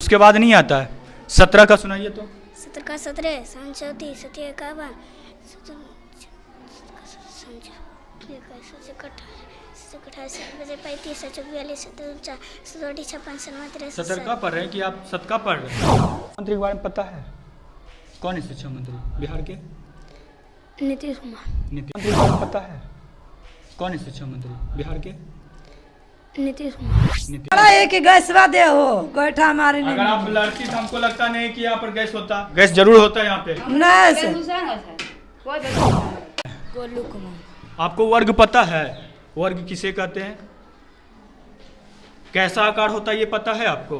उसके बाद नहीं आता है। 17 का सुनाइए तो। 17 का 17 संचौती 51 35 44 56 सतर का पढ़ रहे हैं कि आप सत का पढ़ रहे हैं? मंत्री के बारे में पता है? कौन है शिक्षा मंत्री बिहार के? नीतीश कुमार। मंत्री के बारे में पता है? कौन है शिक्षा मंत्री बिहार के? नीतीश कुमार। बड़ा एक गैसवा दे हो गोईठा मारे अगर आप लड़की तो हमको लगता नहीं कि यहाँ पर गैस होता। गैस जरूर होता है यहाँ पे। गोलू कुमार। आपको वर्ग पता है? वर्ग किसे कहते हैं? कैसा आकार होता है ये पता है आपको?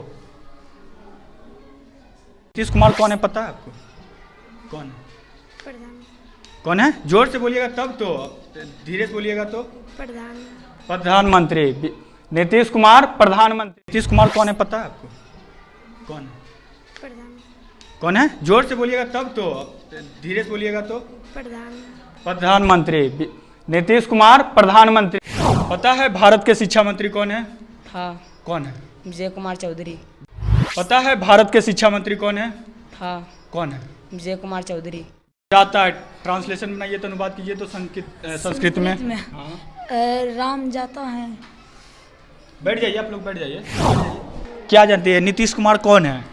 नीतीश कुमार कौन है पता है आपको? कौन है? कौन है? जोर से बोलिएगा तब तो, धीरे से बोलिएगा तो। प्रधानमंत्री नीतीश कुमार प्रधानमंत्री। नीतीश कुमार कौन है पता है आपको? कौन है? कौन है? जोर से बोलिएगा तब तो, धीरे से बोलिएगा तो। प्रधानमंत्री नीतीश कुमार प्रधानमंत्री। पता है भारत के शिक्षा मंत्री कौन है? हाँ। कौन है? विजय कुमार चौधरी। पता है भारत के शिक्षा मंत्री कौन है? हाँ। कौन है? विजय कुमार चौधरी। जाता है, ट्रांसलेशन बनाइए तो अनुवाद कीजिए तो संस्कृत में। हाँ। राम जाता है। बैठ जाइए आप लोग, बैठ जाइए। क्या जानते हैं नीतीश कुमार कौन है?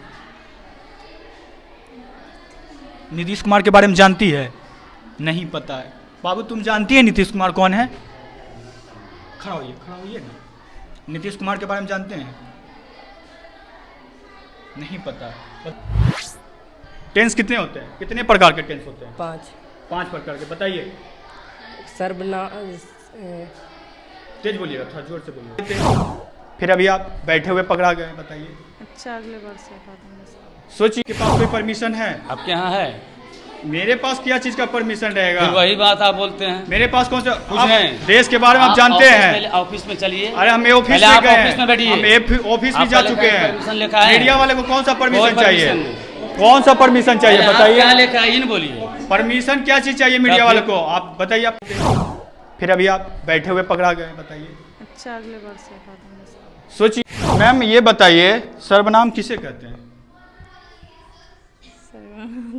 नीतीश कुमार के बारे में जानती है? नहीं पता है। बाबू तुम जानती है नीतीश कुमार कौन है? खड़ा होइए ना। नीतीश कुमार के बारे में जानते हैं? नहीं पता। टेंस कितने होते हैं? कितने प्रकार के टेंस होते हैं? 5 प्रकार के बताइए। सर्वनाम। तेज बोलिएगा, थोड़ा जोर से बोलिए। फिर अभी आप बैठे हुए पकड़ा गए, बताइए। अच्छा, अगले बार से सोचिए के पास कोई परमिशन है? आपके यहाँ है? मेरे पास क्या चीज का परमिशन रहेगा? फिर वही बात आप बोलते हैं। मेरे पास कौन सा? कुछ आप नहीं। देश के बारे में आप जानते हैं? ऑफिस में चलिए। अरे हम ऑफिस पहले में आप गए ऑफिस में बैठिए। हम ऑफिस भी जा चुके परमिशन हैं। लिखा है। मीडिया वाले को कौन सा परमिशन और चाहिए? परमिशन कौन सा परमिशन चाहिए क्या बताइए। लिखा है इन बोलिए। परमिशन क्या चीज चाहिए मीडिया वाले को? आप बताइए। आप फिर अभी आप बैठे हुए पकड़ा गए, बताइए। अच्छा, अगले बार से सोचिए। मैम ये बताइए सर्वनाम किसे कहते हैं?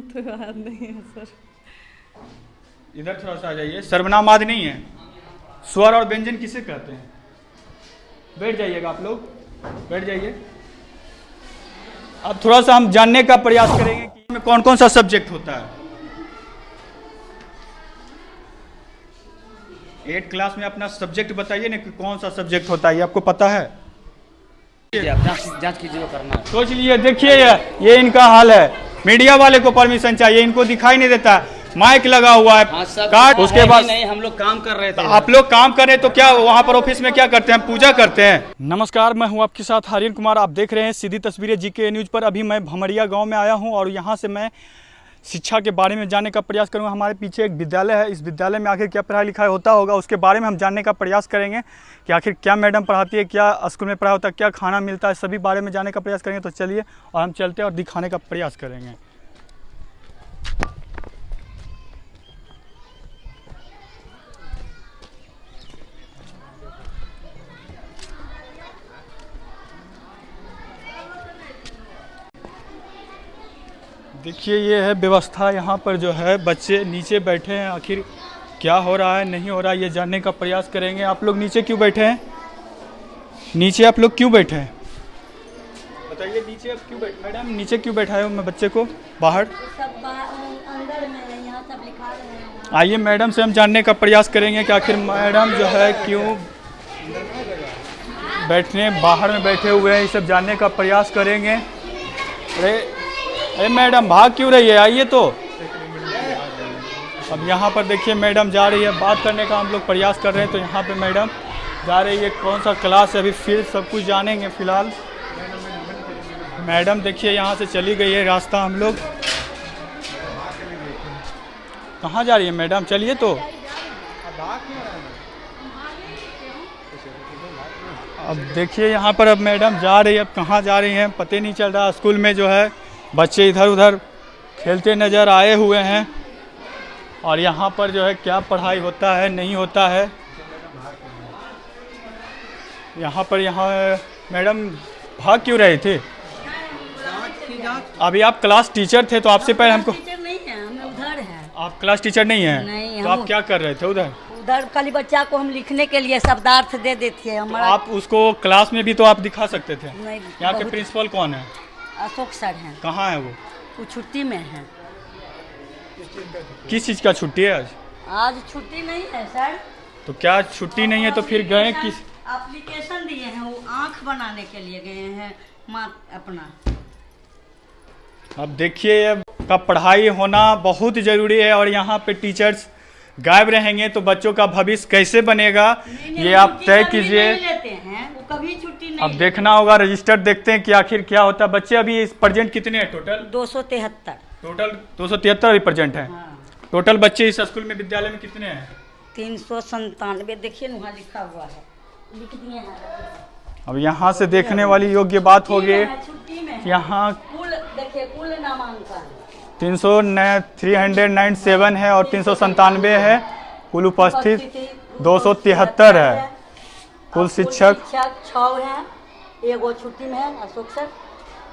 तो याद नहीं है सर। इधर थोड़ा सा आ जाइए। सर्वनाम आदि नहीं है। स्वर और व्यंजन किसे कहते हैं? बैठ जाइएगा आप लोग, बैठ जाइए। अब थोड़ा सा हम जानने का प्रयास करेंगे कि इसमें कौन कौन सा सब्जेक्ट होता है। 8 क्लास में अपना सब्जेक्ट बताइए ना कि कौन सा सब्जेक्ट होता है, ये आपको पता है? जांच कीजिए, करना है। सोच लिए। देखिए ये इनका हाल है। मीडिया वाले को परमिशन चाहिए, इनको दिखाई नहीं देता। माइक लगा हुआ है, कार्ड। उसके बाद नहीं, हम लोग काम कर रहे थे। आप लोग काम कर रहे हैं तो क्या वहाँ पर ऑफिस में क्या करते हैं? पूजा करते हैं। नमस्कार, मैं हूँ आपके साथ आर्यन कुमार। आप देख रहे हैं सीधी तस्वीरें जीके न्यूज़ पर। अभी मैं भमरिया गांव में आया हूँ और यहाँ से मैं शिक्षा के बारे में जानने का प्रयास करूँगा। हमारे पीछे एक विद्यालय है, इस विद्यालय में आखिर क्या पढ़ाई लिखाई होता होगा उसके बारे में हम जानने का प्रयास करेंगे कि आखिर क्या मैडम पढ़ाती है, क्या स्कूल में पढ़ाई होता है, क्या खाना मिलता है, सभी बारे में जानने का प्रयास करेंगे। तो चलिए और हम चलते हैं और दिखाने का प्रयास करेंगे। देखिए ये है व्यवस्था। यहाँ पर जो है बच्चे नीचे बैठे हैं। आखिर क्या हो रहा है नहीं हो रहा है ये जानने का प्रयास करेंगे। आप लोग नीचे क्यों बैठे हैं? नीचे आप लोग क्यों बैठे हैं बताइए? नीचे आप क्यों बैठे? मैडम नीचे क्यों बैठाए हो मैं बच्चे को? बाहर आइए, मैडम से हम जानने का प्रयास करेंगे कि आखिर मैडम जो है क्यों बैठने बाहर में बैठे हुए हैं, ये सब जानने का प्रयास करेंगे। अरे मैडम भाग क्यों रही है? आइए तो। अब यहाँ पर देखिए मैडम जा रही है, बात करने का हम लोग प्रयास कर रहे हैं तो यहाँ पे मैडम जा रही है। कौन सा क्लास है अभी फिर सब कुछ जानेंगे। फिलहाल मैडम देखिए यहाँ से चली गई है। रास्ता हम लोग कहाँ जा रही है मैडम? चलिए तो। अब देखिए यहाँ पर अब मैडम जा रही है। अब कहाँ जा रही हैं पता नहीं चल रहा। स्कूल में जो है बच्चे इधर उधर खेलते नज़र आए हुए हैं और यहाँ पर जो है क्या पढ़ाई होता है नहीं होता है। यहाँ मैडम भाग क्यों रहे थे? की जांच। अभी आप क्लास टीचर थे तो आपसे पहले हमको टीचर नहीं है, हम उधर हैं। आप क्लास टीचर नहीं है नहीं, तो हम- आप क्या कर रहे थे उधर? उधर खाली बच्चा को हम लिखने के लिए शब्दार्थ दे देते हैं तो हमारा। आप उसको क्लास में भी तो आप दिखा सकते थे। नहीं, यहाँ के बहुत- प्रिंसिपल कौन है? अशोक सर हैं, कहाँ है वो छुट्टी में हैं। किस चीज़ का छुट्टी है आज? आज छुट्टी नहीं है सर। तो क्या छुट्टी नहीं है तो फिर गए किस? एप्लीकेशन दिए हैं, वो आँख बनाने के लिए गए हैं माँ अपना। अब देखिए अब का पढ़ाई होना बहुत ज़रूरी है और यहाँ पे टीचर्स गायब रहेंगे तो बच्चों का भविष्य कैसे बनेगा ये आप तय कीजिए। लेते हैं वो कभी छुट्टी नहीं। अब देखना होगा, रजिस्टर देखते हैं कि आखिर क्या होता है। बच्चे अभी इस प्रेजेंट कितने हैं टोटल? 273। टोटल 273 अभी प्रेजेंट है। हाँ। टोटल बच्चे इस स्कूल में विद्यालय में कितने हैं? 397। देखिए वहाँ लिखा हुआ है, लिख दिए हैं। अब यहाँ से देखने वाली योग्य बात होगी छुट्टी में है। यहाँ कुल देखिए, कुल नामांकन 397 है और 397 है। कुल उपस्थित 273 है। कुल शिक्षक 6 हैं, एगो छुट्टी में है अशोक सर।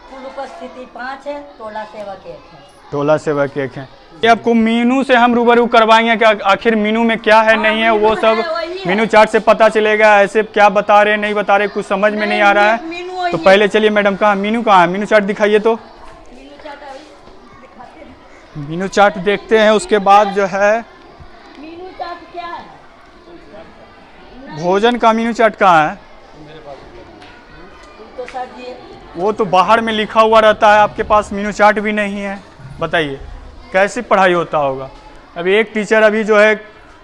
कुल उपस्थिति 5 है, टोला सेवक 1 है। टोला सेवक 1 है। ये आपको मीनू से हम रूबरू करवाएंगे कि आखिर मीनू में क्या है नहीं है, वो सब मीनू चार्ट से पता चलेगा। ऐसे क्या बता रहे नहीं बता रहे कुछ समझ में नहीं आ रहा है। तो पहले चलिए मैडम कहाँ मीनू कहाँ है? मीनू चार्ट दिखाइए तो। मीनू चार्ट देखते हैं, उसके बाद जो है मीनू चार्ट क्या है? भोजन का मीनू चार्ट कहाँ है? तो सर जी वो तो बाहर में लिखा हुआ रहता है, आपके पास मीनू चार्ट भी नहीं है। बताइए कैसे पढ़ाई होता होगा। अभी एक टीचर अभी जो है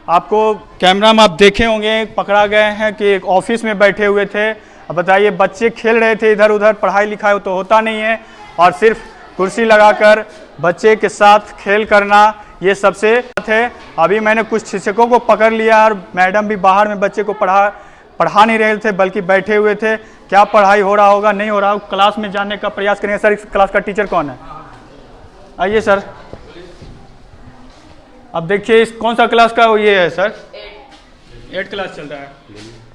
आपको कैमरा में आप देखे होंगे पकड़ा गए हैं कि एक ऑफिस में बैठे हुए थे। अब बताइए बच्चे खेल रहे थे इधर उधर, पढ़ाई लिखाई तो होता नहीं है और सिर्फ कुर्सी लगाकर बच्चे के साथ खेल करना ये सबसे है। अभी मैंने कुछ शिक्षकों को पकड़ लिया और मैडम भी बाहर में बच्चे को पढ़ा नहीं रहे थे बल्कि बैठे हुए थे। क्या पढ़ाई हो रहा होगा नहीं हो रहा होगा, क्लास में जाने का प्रयास करेंगे। सर इस क्लास का टीचर कौन है? आइए सर। अब देखिए इस कौन सा क्लास का ये है सर? 8 क्लास चल रहा है।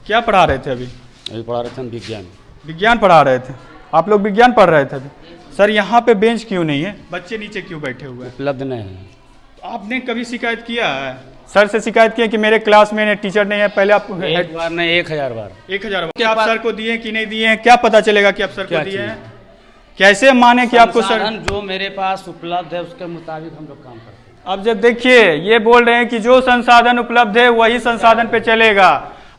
क्या पढ़ा रहे थे अभी? अभी पढ़ा रहे थे हम विज्ञान। विज्ञान पढ़ा रहे थे। आप लोग विज्ञान पढ़ रहे थे अभी। सर यहाँ पे बेंच क्यों नहीं है? बच्चे नीचे क्यों बैठे हुए हैं? उपलब्ध नहीं है। आपने कभी शिकायत किया है? सर से शिकायत किया कि मेरे क्लास में टीचर नहीं है? पहले आप एक बार नहीं 1000 बार। 1000 बार क्या आप सर को दिए कि नहीं दिए हैं? क्या पता चलेगा कि आप सर को क्या दिए चीज़? हैं? कैसे माने कि आपको सर? संसाधन जो मेरे पास उपलब्ध है उसके मुताबिक हम लोग काम करते हैं। अब जब देखिए ये बोल रहे हैं कि जो संसाधन उपलब्ध है वही संसाधन पे चलेगा,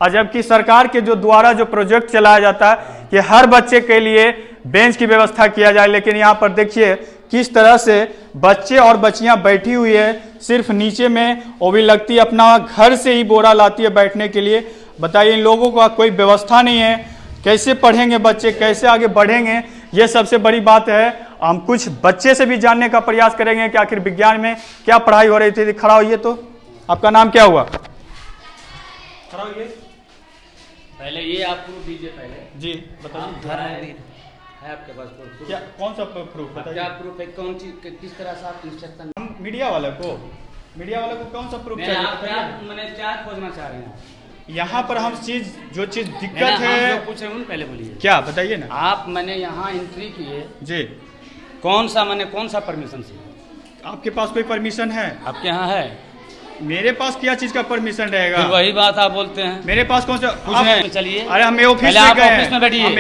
और जबकि सरकार के जो द्वारा जो प्रोजेक्ट चलाया जाता है कि हर बच्चे के लिए बेंच की व्यवस्था किया जाए, लेकिन यहाँ पर देखिए किस तरह से बच्चे और बच्चियाँ बैठी हुई है सिर्फ नीचे में, वो भी लगती है अपना घर से ही बोरा लाती है बैठने के लिए। बताइए इन लोगों का कोई व्यवस्था नहीं है, कैसे पढ़ेंगे बच्चे, कैसे आगे बढ़ेंगे? ये सबसे बड़ी बात है। हम कुछ बच्चे से भी जानने का प्रयास करेंगे कि आखिर विज्ञान में क्या पढ़ाई हो रही थी। खड़ा होइए तो। आपका नाम क्या हुआ? खड़ा होइए। पहले ये आप प्रूफ दीजिए पहले। जी बताइए। घर है आपके पास प्रूफ? क्या कौन सा प्रूफ क्या बताइए? प्रूफ है? कौन चीज किस तरह से आप इंस्ट्रक्शन? हम मीडिया वाले को कौन सा प्रूफ चाहिए बताइए? मैंने क्या खोजना चाह रहे हैं? यहाँ पर हम जो चीज दिक्कत मैंने है हम जो पूछ रहे हैं उन पहले बोलिए। क्या बताइए ना। आप मैंने यहाँ एंट्री किए, जी कौन सा परमिशन से? आपके पास कोई परमिशन है? आपके यहाँ है? मेरे पास क्या चीज का परमिशन रहेगा? फिर वही बात आप बोलते हैं। मेरे पास कौन सा पूछ रहे हैं, चलिए। अरे हम ऑफिस पहले में आप गए ऑफिस में बैठिए। हम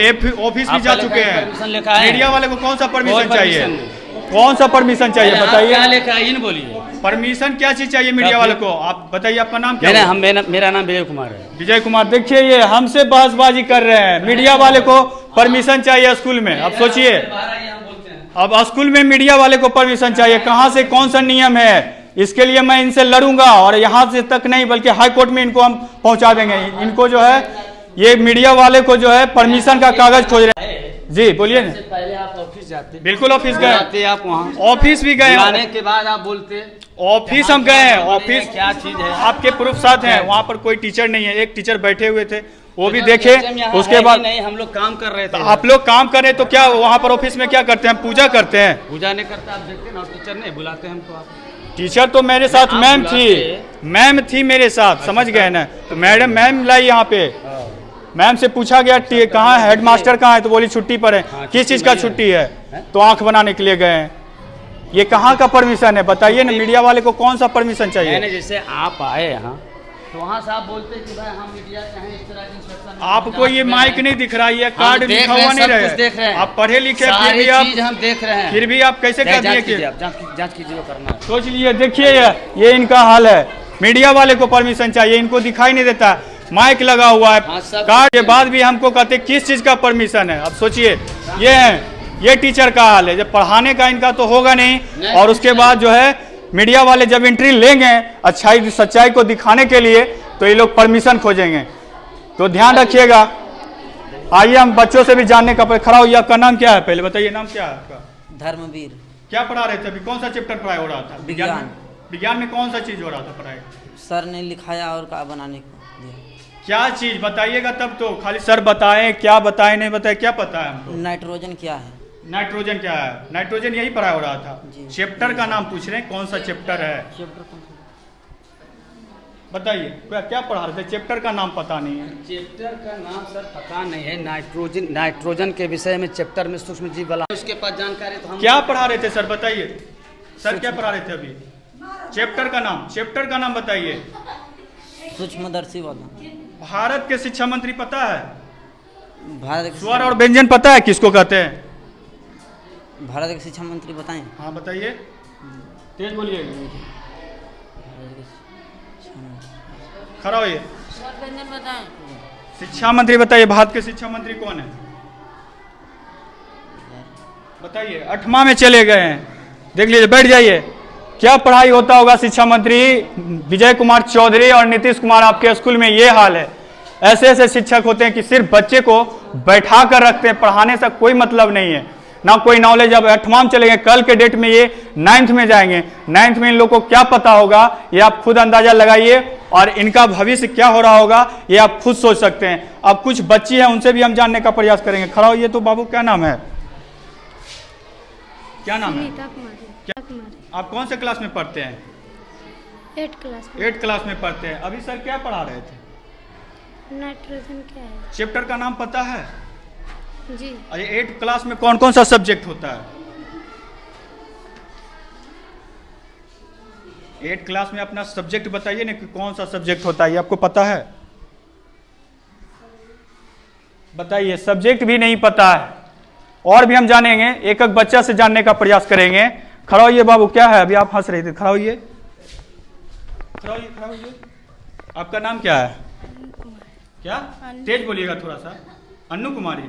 ऑफिस भी आप जा पहले चुके हैं। परमिशन लिखा है? मीडिया वाले को कौन सा परमिशन कोई चाहिए? परमिशन नहीं। कौन सा परमिशन चाहिए क्या बताइए? लिखा है इन बोलिए। परमिशन क्या चीज चाहिए मीडिया क्या वाले फिर? को? आप बताइए आपका नाम क्या मैंने है? मेरा नाम विजय कुमार है। विजय कुमार। देखिए ये हमसे बहसबाजी कर रहे हैं। मीडिया वाले को परमिशन चाहिए स्कूल में। अब सोचिए, अब स्कूल में मीडिया वाले को परमिशन चाहिए कहाँ से? कौन सा नियम है? इसके लिए मैं इनसे लड़ूंगा और यहाँ से तक नहीं बल्कि हाई कोर्ट में इनको हम पहुंचा देंगे। इनको जो है ये मीडिया वाले को जो है परमिशन का कागज खोज रहे हैं। जी बोलिए ना। पहले आप ऑफिस जाते? बिल्कुल ऑफिस गए। जाते आप वहाँ, ऑफिस भी गए। बुलाने के बाद आप बोलते ऑफिस हम गए हैं। ऑफिस क्या चीज है? आपके प्रूफ साथ हैं। वहाँ पर कोई टीचर नहीं है, एक टीचर बैठे हुए थे वो भी देखे। उसके बाद नहीं, हम लोग काम कर रहे थे। आप लोग काम कर रहे तो क्या वहाँ पर ऑफिस में क्या करते हैं? पूजा करते हैं। पूजा नहीं करते आप देखते ना, टीचर नहीं बुलाते हमको। आप टीचर तो मेरे साथ आप मैम थी मेरे साथ, समझ गए ना? तो मैडम मैम लाई यहाँ पे। मैम से पूछा गया कहाँ है हेडमास्टर कहाँ है, तो बोली छुट्टी पर है। हाँ, किस चीज़ का छुट्टी है? है? तो आंख बनाने के लिए गए हैं। ये कहाँ का परमिशन है बताइए ना, मीडिया वाले को कौन सा परमिशन चाहिए? मैंने जैसे आप आए यहाँ तो वहाँ से आप बोलते कि भाई हम मीडिया से हैं, इस तरह की इंस्ट्रक्शन। आपको ये माइक नहीं दिख रहा है, ये कार्ड लिखा हुआ नहीं सब कुछ देख रहे रहे। हैं। आप पढ़े लिखे सारी फिर भी आप चीज हम देख रहे हैं। फिर भी आप कैसे कर दिए कि जांच कीजिए, करना है। सोच लिए। देखिए ये इनका हाल है। मीडिया वाले को परमिशन चाहिए, इनको दिखाई नहीं देता। माइक लगा हुआ है, हाँ, सब कार्ड के बाद भी हमको कहते किस चीज का परमिशन है। अब सोचिए ये है, ये टीचर का हाल है। जब पढ़ाने का इनका तो होगा नहीं, और उसके बाद जो है मीडिया वाले जब एंट्री लेंगे अच्छाई सच्चाई को दिखाने के लिए, तो ये लोग परमिशन खोजेंगे। तो ध्यान रखिएगा। आइए हम बच्चों से भी जानने का खड़ा हो। आपका नाम क्या है पहले बताइए, नाम क्या है आपका? धर्मवीर। क्या पढ़ा रहे थे अभी? कौन सा चैप्टर पढ़ाई हो रहा था? विज्ञान। विज्ञान में कौन सा चीज हो रहा था पढ़ाई? सर ने लिखाया और का बनाने को दिया। क्या चीज बताइएगा तब तो। खाली सर बताएं, क्या बताएं नहीं बताएं, क्या पता है हमको? नाइट्रोजन क्या है? नाइट्रोजन क्या है? नाइट्रोजन यही पढ़ाई हो रहा था। जी। चैप्टर का नाम पूछ रहे हैं, कौन सा चैप्टर है बताइए। क्या पढ़ा रहे थे? चैप्टर का नाम पता नहीं है। चैप्टर का नाम सर पता नहीं है। नाइट्रोजन के विषय में चैप्टर में सूक्ष्म जीव वाला उसके पास जानकारी तो हम क्या पढ़ा रहे थे सर बताइए। सर क्या पढ़ा रहे थे अभी? चैप्टर का नाम बताइए। सूक्ष्मदर्शी वाला। भारत के शिक्षा मंत्री पता है? भारत के स्वर और व्यंजन पता है किसको कहते हैं? भारत के शिक्षा मंत्री बताएं। हाँ बताइए, तेज बोलिए, खड़ा होइए। शिक्षा मंत्री बताइए, भारत के शिक्षा मंत्री कौन है बताइए। 8वां में चले गए हैं, देख लीजिए, बैठ जाइए। क्या पढ़ाई होता होगा? शिक्षा मंत्री विजय कुमार चौधरी और नीतीश कुमार, आपके स्कूल में ये हाल है। ऐसे ऐसे शिक्षक होते हैं कि सिर्फ बच्चे को बैठा कर रखते हैं, पढ़ाने से कोई मतलब नहीं है, ना कोई नॉलेज। अब 8वां में चले गए, कल के डेट में ये 9th में जाएंगे। 9th में इन लोगों को क्या पता होगा, ये आप खुद अंदाजा लगाइए, और इनका भविष्य क्या हो रहा होगा ये आप खुद सोच सकते हैं। अब कुछ बच्ची हैं, उनसे भी हम जानने का प्रयास करेंगे। खड़ा होइए। तो बाबू क्या नाम है? क्या नाम है? आप कौन से क्लास में पढ़ते हैं? 8 क्लास में। 8 क्लास में पढ़ते हैं। अभी सर क्या पढ़ा रहे थे? नाइट्रोजन क्या है? चैप्टर का नाम पता है? जी। अरे 8 क्लास में कौन कौन सा सब्जेक्ट होता है? 8 क्लास में अपना सब्जेक्ट बताइए ना कि कौन सा सब्जेक्ट होता है, ये आपको पता है? बताइए। सब्जेक्ट भी नहीं पता है। और भी हम जानेंगे, एक एक बच्चा से जानने का प्रयास करेंगे। खड़ा होइए बाबू, क्या है? अभी आप हंस रहे थे, खड़ा होइए, खड़ा होइए, खड़ा होइए। आपका नाम क्या है? क्या? तेज बोलिएगा थोड़ा सा। अन्नू कुमारी।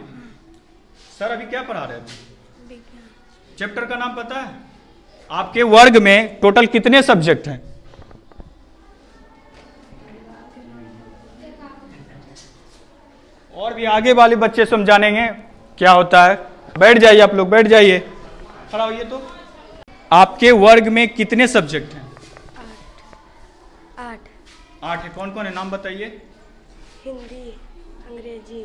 सर अभी क्या पढ़ा रहे थे? चैप्टर का नाम पता है? आपके वर्ग में टोटल कितने सब्जेक्ट हैं? और भी आगे वाले बच्चे समझानेंगे क्या होता है। बैठ जाइए आप लोग, बैठ जाइए, खड़ा होइए। तो आपके वर्ग में कितने सब्जेक्ट हैं? 8 है। कौन कौन है, नाम बताइए। हिंदी, अंग्रेजी,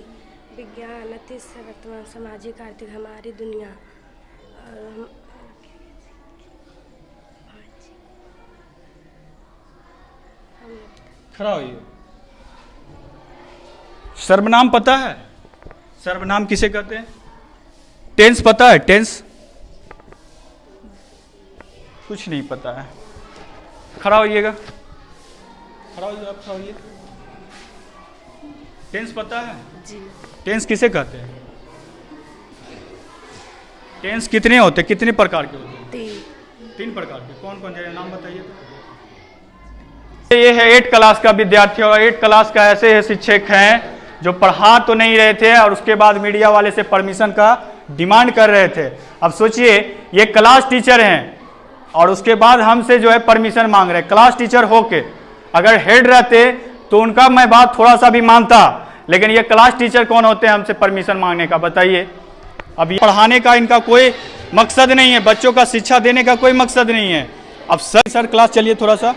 विज्ञान, अतिथ्य, वर्तमान, सामाजिक, आर्थिक, हमारी दुनिया, और खड़ा होइए। सर्वनाम पता है? सर्वनाम किसे कहते हैं? टेंस पता है? टेंस कुछ नहीं पता है। खड़ा होइएगा, खड़ा होइए, आप खड़ा होइए। टेंस पता है? जी। टेंस किसे कहते हैं? टेंस कितने होते हैं, कितने प्रकार के होते हैं? 3 प्रकार के। कौन कौन है, नाम बताइए। तो ये है 8 क्लास का विद्यार्थी, और 8 क्लास का ऐसे शिक्षक हैं जो पढ़ा तो नहीं रहे थे, और उसके बाद मीडिया वाले से परमिशन का डिमांड कर रहे थे। अब सोचिए, ये क्लास टीचर हैं और उसके बाद हमसे जो है परमिशन मांग रहे हैं। क्लास टीचर होके अगर हेड रहते तो उनका मैं बात थोड़ा सा भी मानता, लेकिन ये क्लास टीचर कौन होते हैं हमसे परमिशन मांगने का, बताइए। अब ये पढ़ाने का इनका कोई मकसद नहीं है, बच्चों का शिक्षा देने का कोई मकसद नहीं है। अब सर क्लास चलिए, थोड़ा सा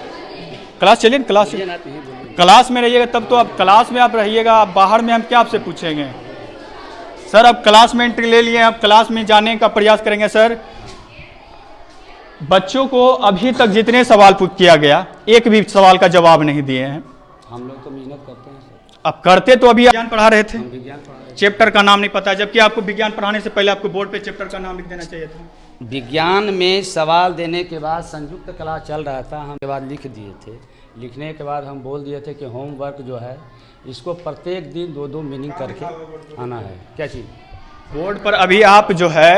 क्लास चलिए, क्लास में रहिएगा तब तो। अब क्लास में आप रहिएगा, आप बाहर में हम क्या आपसे पूछेंगे? सर अब क्लास में एंट्री ले लिए, अब क्लास में जाने का प्रयास करेंगे। सर बच्चों को अभी तक जितने सवाल पूछ किया गया, एक भी सवाल का जवाब नहीं दिए हैं। हम लोग तो मेहनत करते हैं सर। अब करते तो अभी विज्ञान पढ़ा रहे थे, हम विज्ञान पढ़ा रहे चैप्टर का नाम नहीं पता, जबकि आपको विज्ञान पढ़ाने से पहले आपको बोर्ड पे चैप्टर का नाम लिख देना चाहिए था। हैं। विज्ञान में सवाल देने के बाद संयुक्त क्लास चल रहा था, हम के बाद लिख दिए थे। लिखने के बाद हम बोल दिए थे कि होमवर्क जो है इसको प्रत्येक दिन 2-2 मीनिंग करके आना है। क्या चीज़ बोर्ड पर अभी आप जो है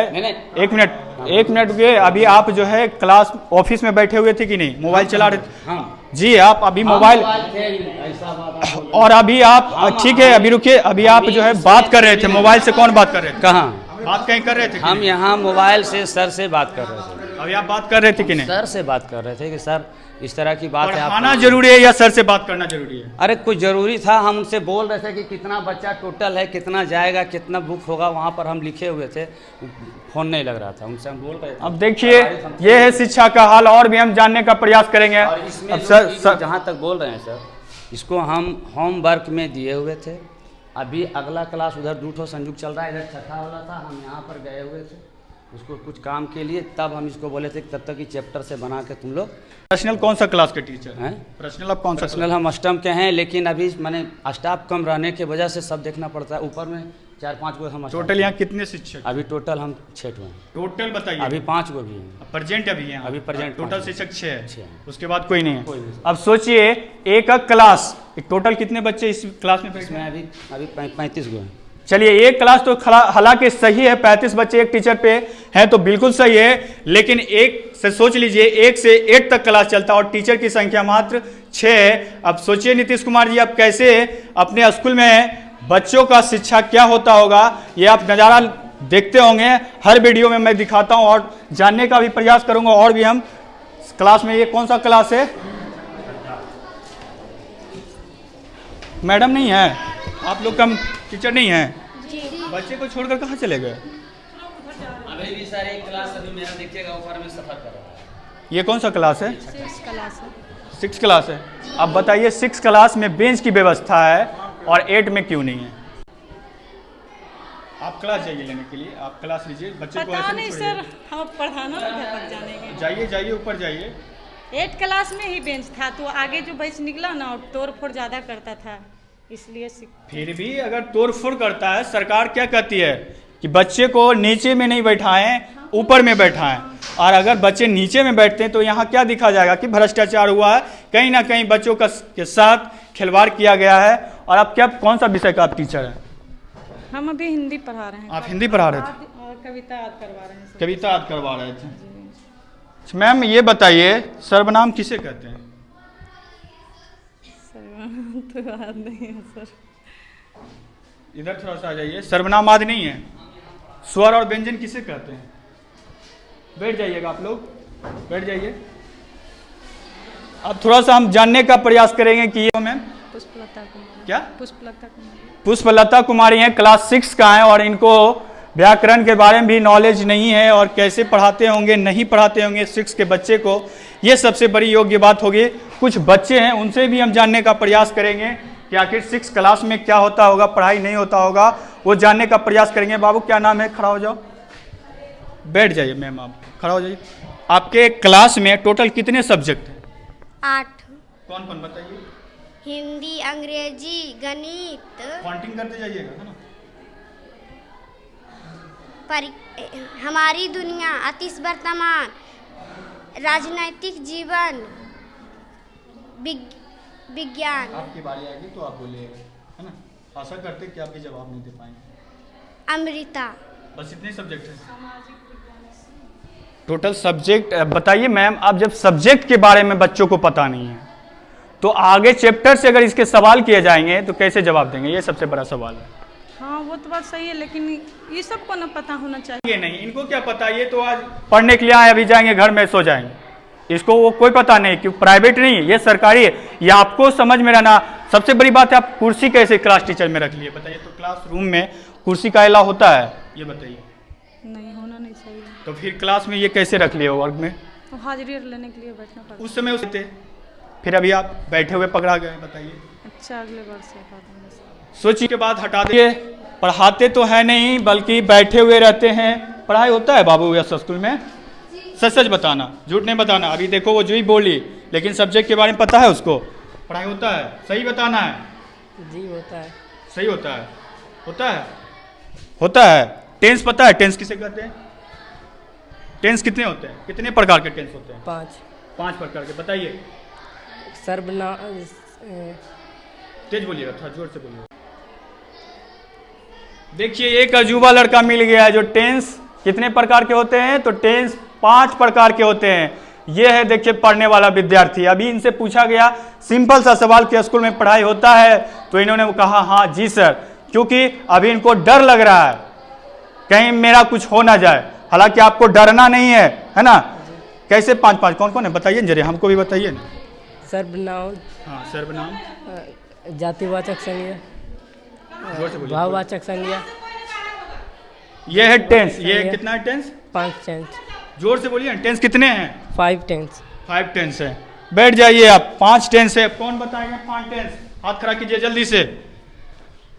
एक मिनट रुकिए, अभी आप जो है क्लास ऑफिस में बैठे हुए थे कि नहीं, मोबाइल चला रहे थे? हाँ जी, आप अभी मोबाइल ऐसा बात और अभी आप ठीक है, अभी रुकिए, अभी आप जो है बात कर रहे थे, मोबाइल से कौन बात कर रहे थे? कहाँ बात कहीं कर रहे थे? हम यहाँ मोबाइल से सर से बात कर रहे थे। अभी आप बात कर रहे थे कि नहीं? सर से बात कर रहे थे कि सर इस तरह की बात है। पढ़ाना जरूरी है या सर से बात करना जरूरी है? अरे कुछ जरूरी था, हम उनसे बोल रहे थे कि कितना बच्चा टोटल है, कितना जाएगा, कितना बुक होगा, वहाँ पर हम लिखे हुए थे, फोन नहीं लग रहा था, उनसे हम बोल रहे थे। अब देखिए ये है शिक्षा का हाल, और भी हम जानने का प्रयास करेंगे। और इसमें अब सर जहाँ तक बोल रहे हैं सर, इसको हम होमवर्क में दिए हुए थे। अभी अगला क्लास उधर दूठो संयुक्त चल रहा है, इधर छठा वाला था, हम यहाँ पर गए हुए थे उसको कुछ काम के लिए, तब हम इसको बोले थे कि तब तक ही चैप्टर से बना के तुम लोग। पर्सनल कौन सा क्लास के टीचर हैं? पर्सनल आप कौन सा? पर्सनल हम अष्टम के हैं, लेकिन अभी मैंने स्टाफ कम रहने की वजह से सब देखना पड़ता है। ऊपर में 4-5 गो हम टोटल यहाँ कितने शिक्षक? अभी टोटल हम 6 हैं। टोटल बताइए। अभी 5 गो भी हैं। प्रेजेंट अभी हैं? अभी प्रेजेंट टोटल 5 शिक्षक 6 है, 6 हैं। उसके बाद कोई नहीं है। कोई नहीं। अब सोचिए एक क्लास, टोटल कितने बच्चे इस क्लास में? इसमें अभी 35 गो हैं। चलिए एक क्लास तो हालांकि सही है, 35 बच्चे एक टीचर पे हैं तो बिल्कुल सही है, लेकिन एक से सोच लीजिए 1 से 8 तक क्लास चलता है और टीचर की संख्या मात्र 6 है। अब सोचिए नीतीश कुमार जी, आप कैसे अपने स्कूल में बच्चों का शिक्षा क्या होता होगा, ये आप नज़ारा देखते होंगे। हर वीडियो में मैं दिखाता हूँ और जानने का भी प्रयास करूँगा। और भी हम क्लास में, ये कौन सा क्लास है? मैडम नहीं है, आप लोग का टीचर नहीं है? बच्चे को छोड़कर कहाँ चले गए? अभी भी सर एक क्लास अभी मेरा देखिएगा ऊपर में सफर कर रहा है। ये कौन सा क्लास है? 6 क्लास है। अब बताइए 6 क्लास में बेंच की व्यवस्था है और 8 में क्यों नहीं है? आप क्लास जाइए लेने के लिए, आप क्लास लीजिए, बच्चे को पता ऐसे नहीं सर, हम पढ़ाना तो घर तक जाने जाइए ऊपर जाइए। 8 क्लास में ही बेंच था, तो आगे जो बेंच निकला ना और तोड़ फोड़ ज़्यादा करता था, इसलिए फिर भी अगर तोड़ फोड़ करता है, सरकार क्या कहती है कि बच्चे को नीचे में नहीं बैठाएं, ऊपर में बैठाएं। और अगर बच्चे नीचे में बैठते हैं तो यहाँ क्या दिखा जाएगा कि भ्रष्टाचार हुआ है, कहीं ना कहीं बच्चों का के साथ खिलवाड़ किया गया है। और आप क्या, कौन सा विषय का आप टीचर हैं? हम अभी हिंदी पढ़ा रहे हैं। आप हिंदी पढ़ा रहे थे? और कविता याद करवा रहे हैं। कविता याद करवा रहे थे। मैम ये बताइए सर्वनाम किसे कहते हैं? तो याद नहीं है सर। इधर थोड़ा सा आ जाइए। सर्वनाम आदि नहीं है। स्वर और व्यंजन किसे कहते हैं? बैठ जाइएगा आप लोग, बैठ जाइए। अब थोड़ा सा हम जानने का प्रयास करेंगे कि ये मैम पुष्पलता कुमारी। क्या? पुष्पलता कुमारी। पुष्पलता कुमारी हैं, क्लास 6 का है और इनको व्याकरण के बारे में भी नॉलेज नहीं है और कैसे पढ़ाते होंगे, नहीं पढ़ाते होंगे 6 के बच्चे को, ये सबसे बड़ी योग्य बात होगी। कुछ बच्चे हैं उनसे भी हम जानने का प्रयास करेंगे कि आखिर 6 क्लास में क्या होता होगा, पढ़ाई नहीं होता होगा, वो जानने का प्रयास करेंगे। बाबू क्या नाम है? खड़ा हो जाओ, बैठ जाइए। मैम आप खड़ा हो जाइए। आपके क्लास में टोटल कितने सब्जेक्ट हैं? 8। कौन कौन बताइए? हिंदी, अंग्रेजी, गणित। काउंटिंग करते जाइएगा, है ना? हमारी दुनिया, अतीत वर्तमान, राजनैतिक जीवन, विज्ञान। आपकी बारी आएगी तो आप बोलिएगा, है ना? आशा करते कि आप भी जवाब नहीं दे पाएंगे। अमृता। बस इतने सब्जेक्ट हैं टोटल सब्जेक्ट। बताइए मैम, आप जब सब्जेक्ट के बारे में बच्चों को पता नहीं है तो आगे चैप्टर से अगर इसके सवाल किए जाएंगे तो कैसे जवाब देंगे? ये सबसे बड़ा सवाल है। हाँ वो तो बात सही है, लेकिन ये सबको ना पता होना चाहिए। ये नहीं, इनको क्या पता? ये तो आज पढ़ने के लिए आए, अभी जाएंगे घर में सो जाएंगे। इसको वो कोई पता नहीं कि प्राइवेट नहीं है, ये सरकारी है। ये आपको समझ में रहना। सबसे बड़ी बात है, आप कुर्सी कैसे क्लास टीचर में रख लिए? बताइए। तो क्लास रूम में कुर्सी का अलाउ होता है? ये बताइए। नहीं, होना नहीं चाहिए। तो फिर क्लास में ये कैसे रख लिए वर्ग में? तो हाजिरी लेने के लिए बैठना पड़ता। उस समय उसते फिर अभी आप बैठे हुए पकड़ा गए। बताइए। अच्छा, अगले बार से हटा देंगे। सोचिए के बाद हटा दिए। पढ़ाते तो है नहीं बल्कि बैठे हुए रहते हैं। पढ़ाई होता है बाबू या स्कूल में? सच सच बताना, झूठ नहीं बताना। अभी देखो वो जो ही बोली, लेकिन सब्जेक्ट के बारे में पता है उसको? पढ़ाई होता है, सही बताना है। जी होता है। सही होता है? होता है? होता है। टेंस पता है? टेंस किसे कहते हैं? टेंस कितने होते हैं? कितने प्रकार के टेंस होते हैं? 5। 5 प्रकार के, बताइए। सर्वनाम तेज बोलिएगा, थोड़ा जोर से बोलिएगा। देखिए एक अजूबा लड़का मिल गया है जो टेंस कितने प्रकार के होते हैं, तो टेंस 5 प्रकार के होते हैं। ये है देखिए पढ़ने वाला विद्यार्थी। अभी इनसे पूछा गया सिंपल सा सवाल कि स्कूल में पढ़ाई होता है, तो इन्होंने कहा हाँ जी सर, क्योंकि अभी इनको डर लग रहा है कहीं मेरा कुछ हो ना जाए। हालांकि आपको डरना नहीं है ना। कैसे 5-5 कौन कौन है बताइए जरा, हमको भी बताइए ना। सर्वनाम, हाँ सर्वनाम, जातिवाचक संज्ञा, जोर से बोलिए। भाववाचक संज्ञा। ये है टेंस। ये कितना है टेंस? 5 टेंस। जोर से बोलिए ना, टेंस कितने हैं? 5 टेंस। 5 टेंस है। बैठ जाइए आप। 5 टेंस है। कौन बताएगा 5 टेंस? हाथ खड़ा कीजिए जल्दी से।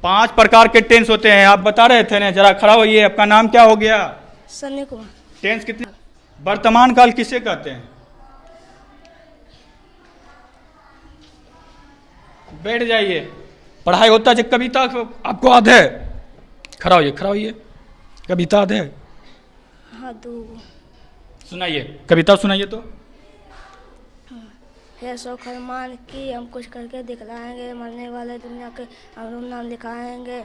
5 प्रकार के टेंस होते हैं, आप बता रहे थे ना, जरा खड़ा होइए। आपका नाम क्या हो गया? सन्नी कुमार। टेंस कितने? वर्तमान काल किसे कहते हैं? बैठ जाइए। पढ़ाई होता है। कविता आपको याद है? खड़ा होइए, खड़ा होइए। कविता याद है? हाँ, 2। सुनाइए, कविता सुनाइए तो। है सो फरमान की हम कुछ करके दिखलाएंगे, मरने वाले दुनिया के हम लोग नाम लिखाएंगे,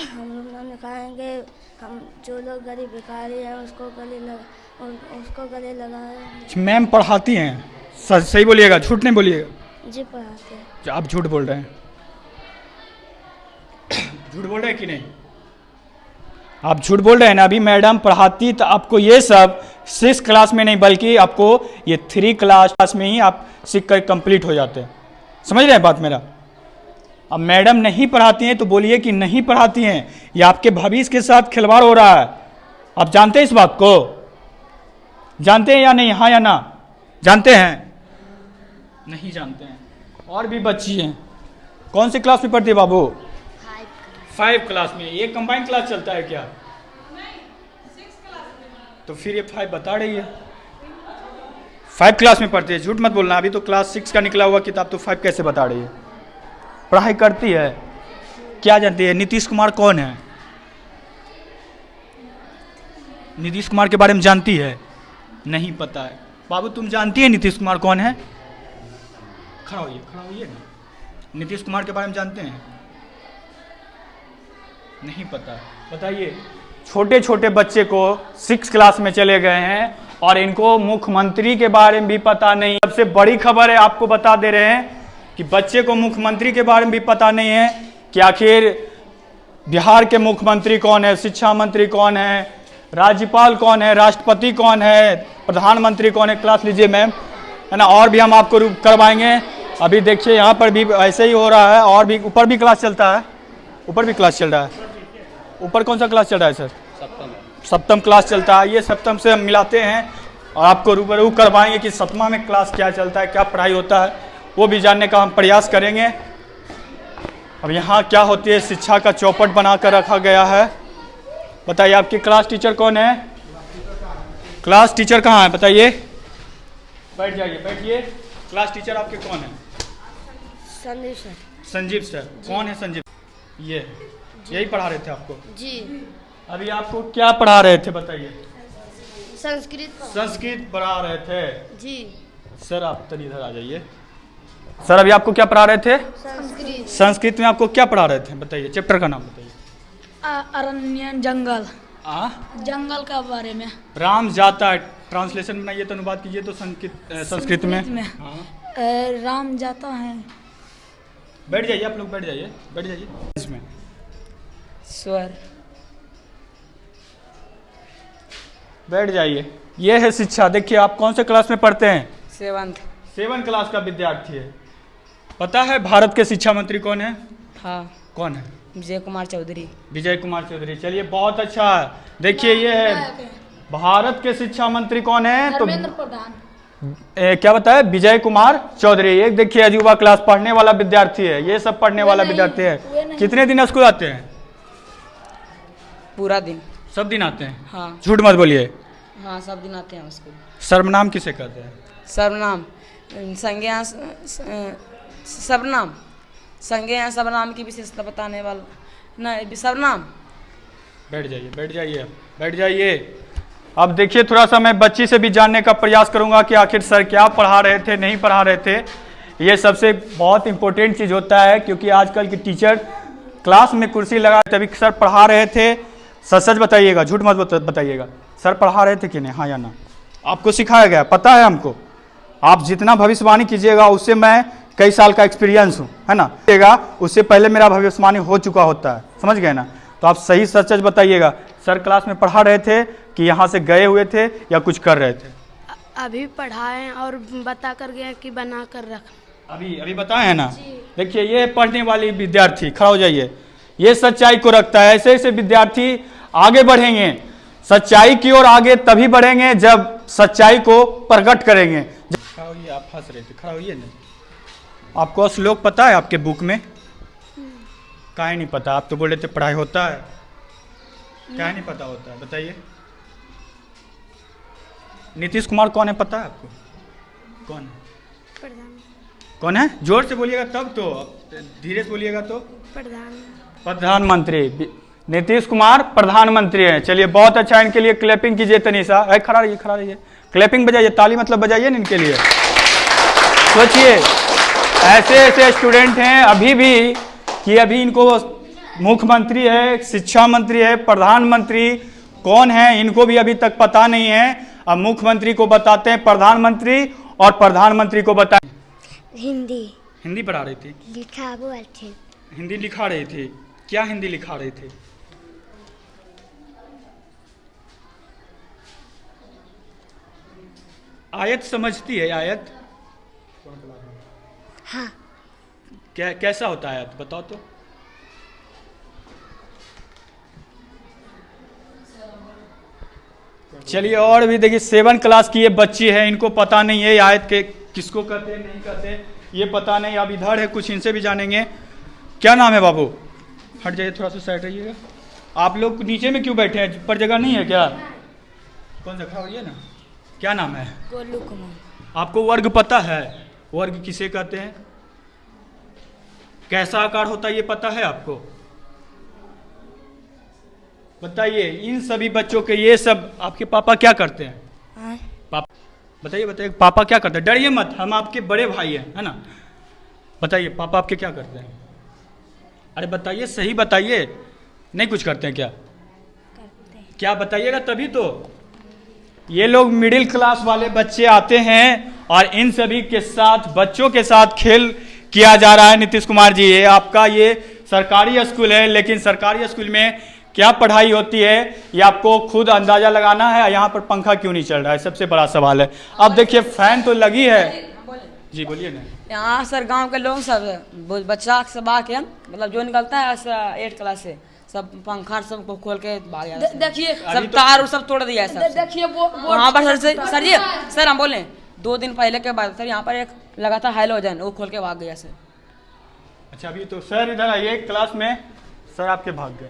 हम लोग नाम लिखाएंगे। हम जो लोग गरीब भिखारी हैं उसको गले लगाएंगे। मैम पढ़ाती हैं, सही बोलिएगा, झूठ नहीं बोलिएगा। जी पढ़ाते हैं। आप झूठ बोल रहे हैं। झूठ बोल रहे हैं कि नहीं? आप झूठ बोल रहे हैं ना। अभी मैडम पढ़ाती तो आपको ये सब 6 क्लास में नहीं बल्कि आपको ये 3 क्लास में ही आप सीख कर कंप्लीट हो जाते हैं। समझ रहे हैं बात मेरा? अब मैडम नहीं पढ़ाती हैं तो बोलिए कि नहीं पढ़ाती हैं। ये आपके भविष्य के साथ खिलवाड़ हो रहा है। आप जानते हैं इस बात को? जानते हैं या नहीं? हाँ या ना? जानते हैं? नहीं जानते हैं। और भी बच्ची हैं। कौन सी क्लास में पढ़ती है बाबू? 5 क्लास में। ये कंबाइंड क्लास चलता है क्या? तो फिर ये 5 बता रही है। 5 क्लास में पढ़ती है। झूठ मत बोलना। अभी तो क्लास 6 का निकला हुआ किताब, तो 5 कैसे बता रही है? पढ़ाई करती है। क्या जानती है? नीतीश कुमार कौन है? नीतीश कुमार के बारे में जानती है? नहीं पता है। बाबू तुम जानती है नीतीश कुमार कौन है? खड़ा होइए, खड़ा होइए ना। नीतीश कुमार के बारे में जानते हैं? नहीं पता। बताइए। छोटे छोटे बच्चे को 6 क्लास में चले गए हैं और इनको मुख्यमंत्री के बारे में भी पता नहीं। सबसे बड़ी खबर है, आपको बता दे रहे हैं कि बच्चे को मुख्यमंत्री के बारे में भी पता नहीं है कि आखिर बिहार के मुख्यमंत्री कौन है, शिक्षा मंत्री कौन है, राज्यपाल कौन है, राष्ट्रपति कौन है, प्रधानमंत्री कौन है। क्लास लीजिए मैम, है ना। और भी हम आपको करवाएंगे। अभी देखिए यहाँ पर भी ऐसे ही हो रहा है। और भी ऊपर भी क्लास चलता है। ऊपर भी क्लास चल रहा है। ऊपर कौन सा क्लास चल रहा है सर? सप्तम क्लास चलता है। ये सप्तम से हम मिलाते हैं और आपको रूबरू करवाएंगे कि 7वां में क्लास क्या चलता है, क्या पढ़ाई होता है, वो भी जानने का हम प्रयास करेंगे। अब यहाँ क्या होती है, शिक्षा का चौपट बना कर रखा गया है। बताइए आपकी क्लास टीचर कौन है? क्लास टीचर कहाँ है बताइए? बैठ जाइए, बैठिए। क्लास टीचर आपके कौन है? संदीप सर। संजीव सर। कौन है संजीव? ये यही पढ़ा रहे थे आपको? जी। अभी आपको क्या पढ़ा रहे थे बताइए? संस्कृत। संस्कृत पढ़ा रहे थे। जी। सर आप तनी इधर आ जाइए। सर अभी आपको क्या पढ़ा रहे थे? संस्कृत। संस्कृत में आपको क्या पढ़ा रहे थे बताइए? चैप्टर का नाम बताइए। अरण्य, जंगल। जंगल का बारे में। राम जाता है। ट्रांसलेशन बनाइए तो अनुवाद कीजिए तो संस्कृत में। हाँ। राम जाता है। बैठ जाइए आप लोग, बैठ जाइए, बैठ जाइए। इसमें स्वर। बैठ जाइए। ये है शिक्षा। देखिए आप कौन से क्लास में पढ़ते हैं? 7 क्लास का विद्यार्थी है। पता है भारत के शिक्षा मंत्री कौन है? हाँ, कौन है? विजय कुमार चौधरी। विजय कुमार चौधरी। चलिए बहुत अच्छा है। देखिए ये है भारत के शिक्षा मंत्री कौन है? तो धर्मेंद्र प्रधान। क्या बताया? विजय कुमार चौधरी। एक देखिए अजूबा क्लास पढ़ने वाला विद्यार्थी है। ये सब पढ़ने वाला विद्यार्थी है। कितने दिन स्कूल आते हैं? पूरा दिन। सब दिन आते हैं? हाँ। झूठ मत बोलिए। हाँ, सब दिन आते हैं स्कूल। सर्वनाम किसे कहते हैं? सर्वनाम, संज्ञा, सर्वनाम, संज्ञा है सर्वनाम की विशेषता बताने वाला नहीं सर्वनाम। बैठ जाइए, बैठ जाइए, बैठ जाइए। अब देखिए, थोड़ा सा मैं बच्ची से भी जानने का प्रयास करूंगा कि आखिर सर क्या पढ़ा रहे थे, नहीं पढ़ा रहे थे। ये सबसे बहुत इंपॉर्टेंट चीज़ होता है, क्योंकि आजकल के टीचर क्लास में कुर्सी लगा तभी सर पढ़ा रहे थे। सच सच बताइएगा, झूठ मत बताइएगा। सर पढ़ा रहे थे कि नहीं, हाँ या ना? आपको सिखाया गया, पता है हमको। आप जितना भविष्यवाणी कीजिएगा, उससे मैं कई साल का एक्सपीरियंस हूँ, है ना? उससे पहले मेरा भविष्यवाणी हो चुका होता है, समझ गए ना? तो आप सही सच सच बताइएगा, सर क्लास में पढ़ा रहे थे कि यहाँ से गए हुए थे या कुछ कर रहे थे? अभी पढ़ाएं और बता कर गए कि बना कर रख। अभी बताए हैं ना? देखिए, ये पढ़ने वाली विद्यार्थी, खड़ा हो जाइए, ये सच्चाई को रखता है। ऐसे ऐसे विद्यार्थी आगे बढ़ेंगे, सच्चाई की ओर आगे तभी बढ़ेंगे जब सच्चाई को प्रकट करेंगे। खड़ा होइए, आप हंस रहे थे, खड़ा होइए ना। आपको श्लोक पता है आपके बुक में? काहे नहीं पता? आप तो बोल रहे थे पढ़ाई होता है, काहे नहीं पता होता है, बताइए। नीतीश कुमार कौन है पता है आपको? कौन है? कौन है? जोर से बोलिएगा तब तो, धीरे से बोलिएगा तो। प्रधानमंत्री नीतीश कुमार प्रधानमंत्री हैं। चलिए, बहुत अच्छा, इनके लिए क्लैपिंग कीजिए। तनीषा, अरे खड़ा रहिए, खड़ा रहिए, क्लैपिंग बजाइए, ताली मतलब बजाइए ना इनके लिए। सोचिए, ऐसे ऐसे स्टूडेंट हैं अभी भी कि अभी इनको मुख्यमंत्री है, शिक्षा मंत्री है, प्रधानमंत्री कौन है इनको भी अभी तक पता नहीं है। अब मुख्यमंत्री को बताते हैं प्रधानमंत्री और प्रधानमंत्री को बताएं हिंदी पढ़ा रही थी, लिखा बोल थे, हिंदी लिखा रही थी। क्या हिंदी लिखा रही थी? आयत समझती है? आयत हाँ। क्या कैसा होता है आयत, बताओ तो। चलिए, और भी देखिए, 7 क्लास की ये बच्ची है, इनको पता नहीं है आयत के किसको कहते हैं, नहीं कहते, ये पता नहीं। अब इधर है, कुछ इनसे भी जानेंगे। क्या नाम है बाबू? हट जाइए, थोड़ा सा साइड रहिएगा। आप लोग नीचे में क्यों बैठे हैं? पर जगह नहीं है क्या? कौन सा? खड़ा होइए ना। क्या नाम है? गोलू कुमार। आपको वर्ग पता है? वर्ग किसे कहते हैं? कैसा आकार होता है ये पता है आपको? बताइए। इन सभी बच्चों के ये सब, आपके पापा क्या करते हैं? पापा बताइए, बताइए, पापा क्या करते हैं? डरिए मत, हम आपके बड़े भाई हैं, है ना? बताइए, पापा आपके क्या करते हैं? अरे बताइए, सही बताइए। नहीं कुछ करते हैं क्या? करते हैं। क्या बताइएगा तभी तो। ये लोग मिडिल क्लास वाले बच्चे आते हैं और इन सभी के साथ, बच्चों के साथ खेल किया जा रहा है। नीतीश कुमार जी, ये आपका ये सरकारी स्कूल है, लेकिन सरकारी स्कूल में क्या पढ़ाई होती है ये आपको खुद अंदाजा लगाना है। यहाँ पर पंखा क्यों नहीं चल रहा है, सबसे बड़ा सवाल है। अब देखिए, फैन तो लगी है। जी बोलिए ना। यहाँ सर गांव के लोग सब बच्चा सब आके मतलब जो निकलता है 8 क्लास से सब पंखा सबको खोल के भाग जाते हैं। देखिए सब तार सब तोड़ दिया है सब। देखिए वो वहाँ पर सर जी सर हम बोले 2 दिन पहले के बाद सर यहाँ पर एक लगा था हाइलोजन, वो खोल के भाग गया सर। अच्छा, अभी तो सर इधर आइए क्लास में। सर आपके भाग गए,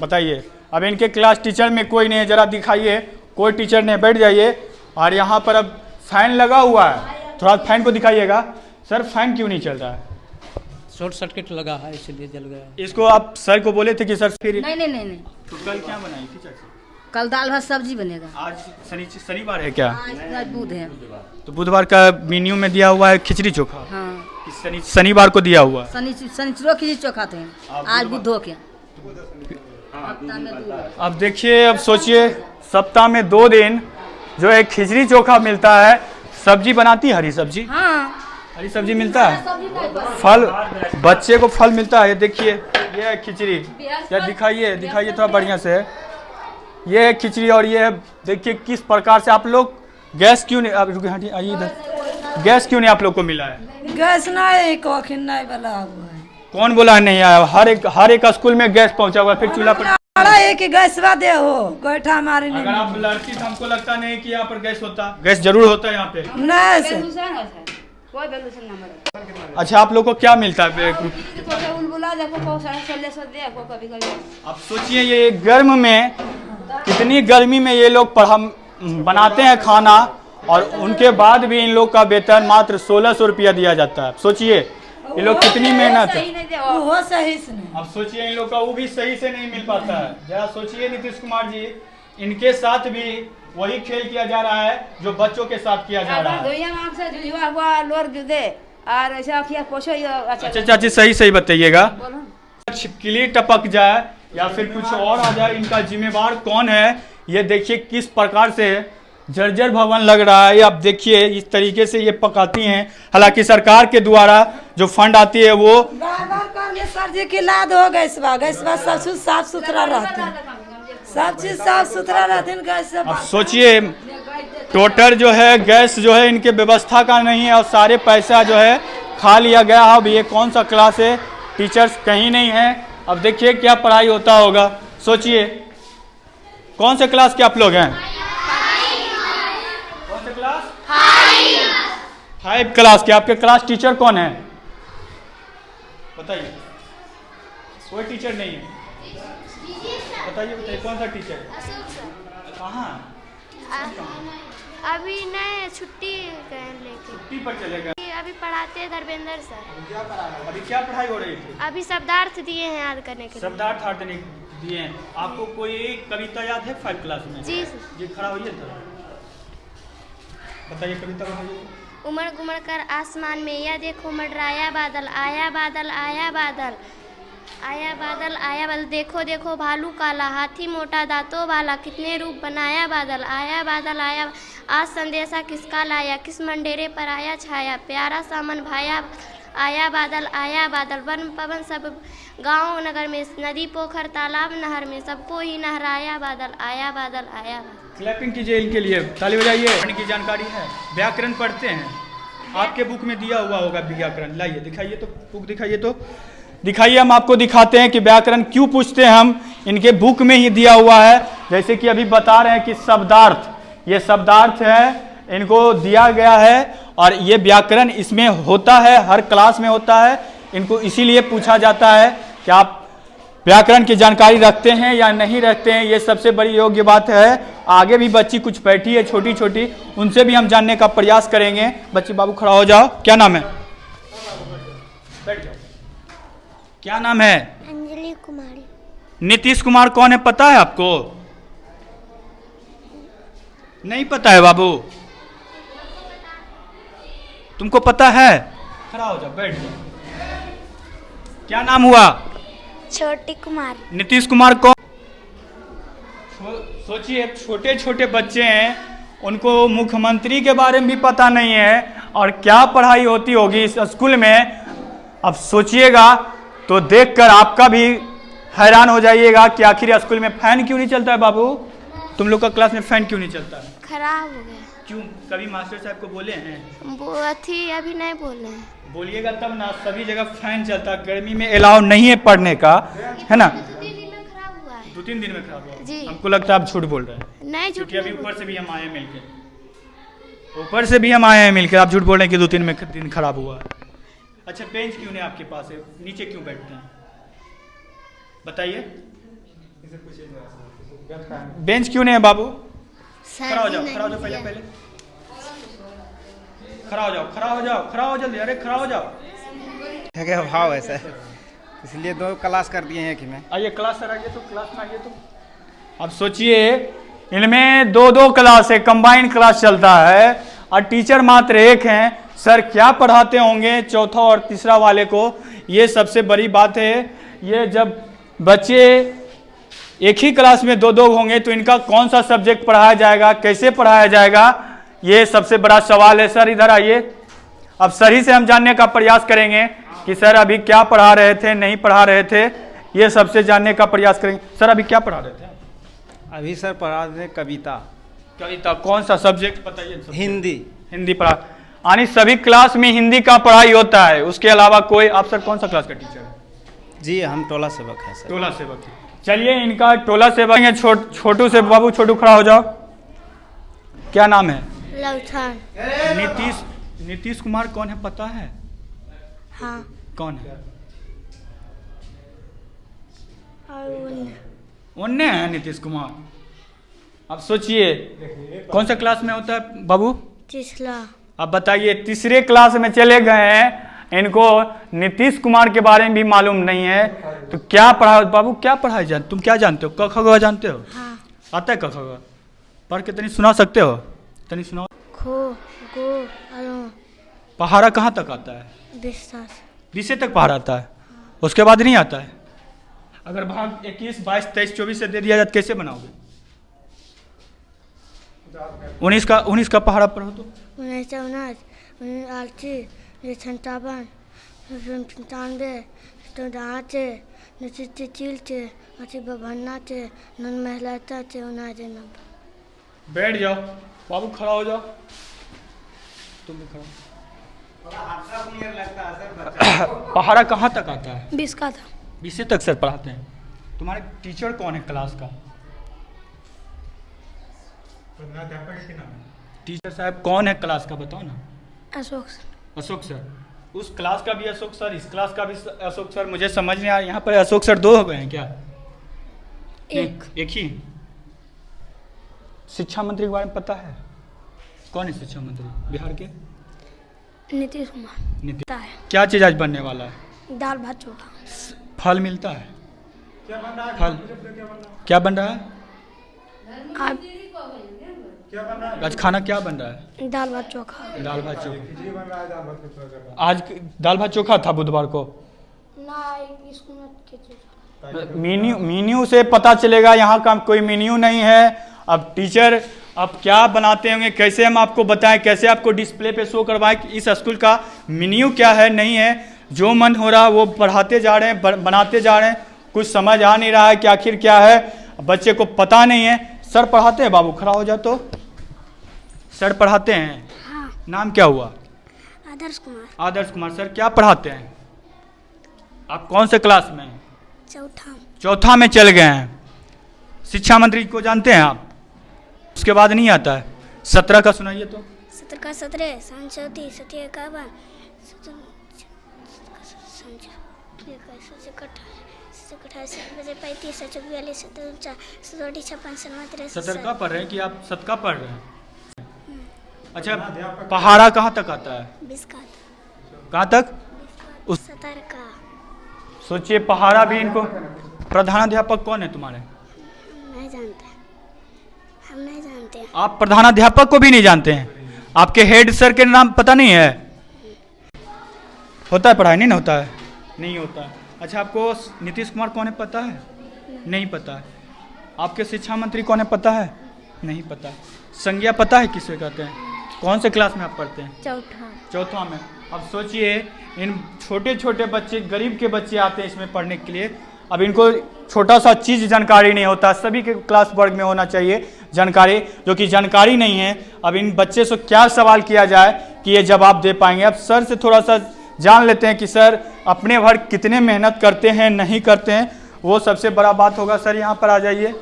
बताइए। अब इनके क्लास टीचर में कोई नहीं है, जरा दिखाइए, कोई टीचर नहीं। बैठ जाइए। और यहाँ पर अब फैन लगा हुआ है, थोड़ा फैन को दिखाइएगा। सर फैन क्यों नहीं चल रहा है? शॉर्ट सर्किट लगा है इसलिए जल गया। इसको आप सर को बोले थे कि सर फिर नहीं। तो कल क्या बनाई थी चाची? कल दाल भात सब्जी बनेगा। आज शनिवार है क्या? आज बुध है। तो बुधवार का मेन्यू में दिया हुआ है खिचड़ी चोखा। हाँ। शनिवार को दिया हुआ है। शनिचरो खिचड़ी चोखा थे, आज बुधो के। अब देखिए, अब सोचिए, सप्ताह में 2 दिन जो है खिचड़ी चोखा मिलता है। सब्जी बनाती है, हरी सब्जी। हाँ। हरी सब्जी मिलता है। फल, बच्चे को फल मिलता है। देखिए, ये है खिचड़ी। या दिखाइए थोड़ा बढ़िया से। ये है खिचड़ी और ये है, देखिए किस प्रकार से। आप लोग गैस क्यों नहीं, आप रुकिए, आइए इधर। गैस क्यों नहीं आप लोग को मिला है? गैस नहीं वाला हुआ है। कौन बोला है नहीं आया? हर एक स्कूल में गैस पहुंचा हुआ है। फिर चूल्हा पर गैस दे हो गोईठा हमारे अगर आप लड़की तो हमको लगता नहीं कि यहाँ पर गैस होता। गैस जरूर होता है यहाँ पे। अच्छा, आप लोग को क्या मिलता है? अब सोचिए, ये गर्म में, इतनी गर्मी में ये लोग बनाते हैं खाना और उनके बाद भी इन लोग का वेतन मात्र 1600 रुपया दिया जाता है। सोचिए, ये लोग कितनी मेहनत है। वो सही से नहीं। अब सोचिए इन लोग का वो भी सही से नहीं मिल पाता है। जरा सोचिए नीतीश कुमार जी, इनके साथ भी वही खेल किया जा रहा है जो बच्चों के साथ किया जा रहा है। अच्छा चाची सही सही बताइएगा, छिपकली टपक जाए या फिर कुछ और आ जाए, इनका जिम्मेवार कौन है? ये देखिए किस प्रकार से जर्जर भवन लग रहा है। आप देखिए इस तरीके से ये पकाती हैं। हालांकि सरकार के द्वारा जो फंड आती है वो सर जी की लाद हो गैस सब चीज साफ सुथरा रहते हैं, सब चीज साफ सुथरा रहते हैं। गैस अब सोचिए टोटल जो है गैस जो है इनके व्यवस्था का नहीं है और सारे पैसा जो है खा लिया गया। अब ये कौन सा क्लास है? टीचर्स कहीं नहीं है। अब देखिए क्या पढ़ाई होता होगा। सोचिए कौन से क्लास के आप लोग हैं? कौन से क्लास? 5 क्लास के। आपके क्लास टीचर कौन है बताइए? कोई टीचर नहीं है। बताइए कौन सा टीचर? कहाँ? अभी नहीं, छुट्टी लेके छुट्टी पर चले गए। अभी पढ़ाते हैं धर्मेंद्र सर। अभी क्या पढ़ाई हो रही थी? अभी शब्दार्थ दिए हैं याद करने के लिए। शब्दार्थ हाथ दिए हैं। आपको कोई एक कविता याद है 5 क्लास में? जी जी खड़ा होइए तो बताइए कविता बताइए। उमड़ घुमड़ कर आसमान में यह देखो मंडराया बादल, आया बादल आया बादल, आया बादल आया बादल, देखो देखो भालू काला, हाथी मोटा दांतों वाला, कितने रूप बनाया बादल, आया बादल आया। आज संदेशा किसका लाया, किस मंडेरे पर आया छाया, प्यारा सा मन भाया, आया बादल वन पवन सब गांव नगर में, नदी पोखर तालाब नहर में, सबको ही नहराया बादल, आया बादल आया बादल। क्लैपिंग कीजिए इनके लिए, ताली बजाइए। की जानकारी है, व्याकरण पढ़ते हैं, आपके बुक में दिया हुआ होगा व्याकरण। लाइए दिखाइए तो, बुक दिखाइए तो, दिखाइए। हम आपको दिखाते हैं कि व्याकरण क्यों पूछते हैं हम, इनके बुक में ही दिया हुआ है। जैसे कि अभी बता रहे हैं कि शब्दार्थ, ये शब्दार्थ है, इनको दिया गया है और ये व्याकरण इसमें होता है, हर क्लास में होता है। इनको इसीलिए पूछा जाता है कि आप व्याकरण की जानकारी रखते हैं या नहीं रखते हैं। ये सबसे बड़ी योग्य बात है। आगे भी बच्ची कुछ बैठी है छोटी छोटी, उनसे भी हम जानने का प्रयास करेंगे। बच्ची बाबू खड़ा हो जाओ, क्या नाम है? बैठ जाओ। क्या नाम है? अंजलि कुमारी। नीतीश कुमार कौन है पता है आपको? नहीं पता है बाबू? तुमको पता है? खड़ा हो जाओ, बैठ जाओ। क्या नाम हुआ? छोटी कुमार। नीतीश कुमार कौन? सोचिए छोटे छोटे बच्चे हैं, उनको मुख्यमंत्री के बारे में भी पता नहीं है और क्या पढ़ाई होती होगी इस स्कूल में। अब सोचिएगा तो देखकर आपका भी हैरान हो जाइएगा कि आखिर स्कूल में फैन क्यों नहीं चलता है। बाबू तुम लोग का क्लास में फैन क्यों नहीं चलता है? खराब हो गया। क्यों? कभी मास्टर साहब को बोले हैं? अभी नहीं बोले हैं। बोलिएगा तब ना। सभी जगह फैन चलता, गर्मी में अलाउ नहीं है पढ़ने का, है ना? 2-3 दिन में खराब हुआ है। 2-3 दिन में खराब हुआ जी। हमको लगता है आप झूठ बोल रहे हैं। नहीं, झूठ क्योंकि अभी नहीं ऊपर से भी हम आए हैं मिलकर, ऊपर से भी हम आए हैं मिलकर, आप झूठ बोल रहे हैं कि 2-3 दिन खराब हुआ है। अच्छा बेंच क्यों नहीं आपके पास है? नीचे क्यों बैठते हैं बताइए? बेंच क्यों नहीं है बाबू? खड़ा हो जाओ, खड़ा हो जाओ, पहले खड़ा हो जाओ, खड़ा हो जाओ, खड़ा हो जल्दी, अरे खड़ा हो जाओ। क्या भाव है सर, इसलिए 2 क्लास कर दिए हैं कि मैं। आइए क्लास सर, आइए तो क्लास में आइए तो। अब सोचिए इनमें 2-2 क्लास है, कंबाइंड क्लास चलता है और टीचर मात्र एक हैं। सर क्या पढ़ाते होंगे चौथा और तीसरा वाले को? ये सबसे बड़ी बात है। ये जब बच्चे एक ही क्लास में 2-2 होंगे तो इनका कौन सा सब्जेक्ट पढ़ाया जाएगा, कैसे पढ़ाया जाएगा, ये सबसे बड़ा सवाल है। सर इधर आइए। अब सर ही से हम जानने का प्रयास करेंगे कि सर अभी क्या पढ़ा रहे थे, नहीं पढ़ा रहे थे, ये सबसे जानने का प्रयास करेंगे। सर अभी क्या पढ़ा रहे थे? अभी सर पढ़ा रहे थे कविता। कविता कौन सा सब्जेक्ट बताइए? हिंदी। हिंदी पढ़ा, यानी सभी क्लास में हिंदी का पढ़ाई होता है, उसके अलावा कोई? आप सर कौन सा क्लास का टीचर है? जी हम टोला सेवक हैं सर। टोला सेवक। चलिए इनका टोला सेवक है। छोटू से बाबू, छोटू खड़ा हो जाओ। क्या नाम है? लवथान। नीतीश कुमार कौन है पता है? हाँ। कौन है? और उन्ने है नीतीश कुमार। अब सोचिए कौन सा क्लास में होता है बाबू? तीसरा। अब बताइए तीसरे क्लास में चले गए हैं, इनको नीतीश कुमार के बारे में भी मालूम नहीं है। तो क्या पढ़ा बाबू, क्या पढ़ाई जान, तुम क्या जानते हो? क ख ग जानते हो? हाँ। आता है क ख ग? पढ़ के तनी सुना सकते हो? तनी सुनाओ। खो गो अलो पहाड़ा कहाँ तक आता है? विश्वास 20 तक पहाड़ा आता है, उसके बाद नहीं आता है। अगर भाग 21, 22, 23, 24 से दे दिया जाए तो कैसे बनाओगे? 19 का पहाड़ा पढ़ो तो। 19 19 57 95 98 चिलचे अच्छी बभन्ना चे नन महिलाता चे उनाजे नंबर। बैठ जाओ बाबू, खड़ा हो जाओ। तुम भी खड़ा। पहाड़ा कहाँ तक आता है? 20 का था। 20 तक सर पढ़ाते हैं। तुम्हारे टीचर कौन है क्लास का? टीचर साहब कौन है क्लास का, बताओ ना। अशोक अशोक सर। उस क्लास का भी अशोक सर, इस क्लास का भी अशोक सर। मुझे समझ नहीं आ रहा, यहाँ पर अशोक सर 2 हो गए हैं क्या? एक ही। शिक्षा मंत्री के बारे में पता है? कौन है शिक्षा मंत्री बिहार के? नीतीश कुमार। नीतीश। क्या चीज आज बनने वाला है? दाल भात चोखा। फल मिलता है? फल क्या बन रहा है आज? खाना क्या बन रहा है? दाल भात चोखा। दाल भात चोखा। आज दाल भात चोखा था बुधवार को। मीन्यू से पता चलेगा, यहाँ का कोई मीन्यू नहीं है। अब टीचर अब क्या बनाते होंगे, कैसे हम आपको बताएं, कैसे आपको डिस्प्ले पे शो करवाएं कि इस स्कूल का मीन्यू क्या है, नहीं है। जो मन हो रहा वो पढ़ाते जा रहे हैं, बनाते जा रहे हैं। कुछ समझ आ नहीं रहा है कि आखिर क्या है, बच्चे को पता नहीं है। सर पढ़ाते हैं बाबू, खड़ा हो जा तो। सर पढ़ाते हैं। हाँ। नाम क्या हुआ? आदर्श कुमार। आदर्श कुमार। सर क्या पढ़ाते हैं? आप कौन से क्लास में? चौथा में चल गए हैं। शिक्षा मंत्री को जानते हैं आप? उसके बाद नहीं आता है। 17 का सुनाइए तो। 17 का 17 37 51 सतर का पढ़ रहे हैं कि आप 7 का पढ़ रहे हैं? अच्छा, पहाड़ा कहाँ तक आता है? 20 का। कहाँ तक? उस 17 का। सोचिए पहाड़ा भी इनको। प्रधानाध्यापक कौन है तुम्हारे? नहीं जानते, हम नहीं जानते। आप प्रधानाध्यापक को भी नहीं जानते हैं? आपके हेड सर के नाम पता नहीं है? होता है पढ़ाई नहीं ना होता है? नहीं होता है। अच्छा, आपको नीतीश कुमार कौन है पता है? नहीं पता है। आपके शिक्षा मंत्री कौन है पता है? नहीं पता। संज्ञा पता है किसे कहते हैं? कौन से क्लास में आप पढ़ते हैं? चौथा में। अब सोचिए इन छोटे छोटे बच्चे, गरीब के बच्चे आते हैं इसमें पढ़ने के लिए। अब इनको छोटा सा चीज़ जानकारी नहीं होता। सभी के क्लास वर्ग में होना चाहिए जानकारी, जो कि जानकारी नहीं है। अब इन बच्चे से क्या सवाल किया जाए कि ये जवाब दे पाएंगे? अब सर से थोड़ा सा जान लेते हैं कि सर अपने भर कितने मेहनत करते हैं, नहीं करते हैं, वो सबसे बड़ा बात होगा। सर यहाँ पर आ जाइए।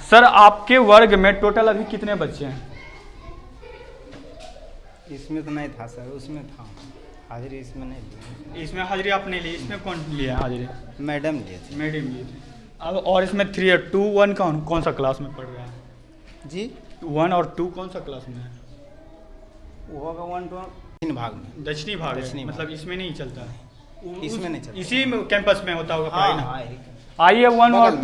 सर आपके वर्ग में टोटल अभी कितने बच्चे हैं? इसमें तो नहीं था सर, उसमें था। हाजिरी इसमें नहीं ली। इसमें हाजिरी आपने ली? इसमें कौन लिया हाजिरी? मैडम लिए थे। मैडम लिए थे। अब और इसमें 3 और 2 1 कौन सा क्लास में पढ़ रहा है जी? 1 और 2 कौन सा क्लास में है? वो होगा 1 2 3 भाग में। दक्षिणी भाग है, दक्षिणी भाग। मतलब इसमें नहीं चलता है? इसमें नहीं चलता। इसी में कैंपस में होता होगा पढ़ाई ना? हाँ, आइए 1 और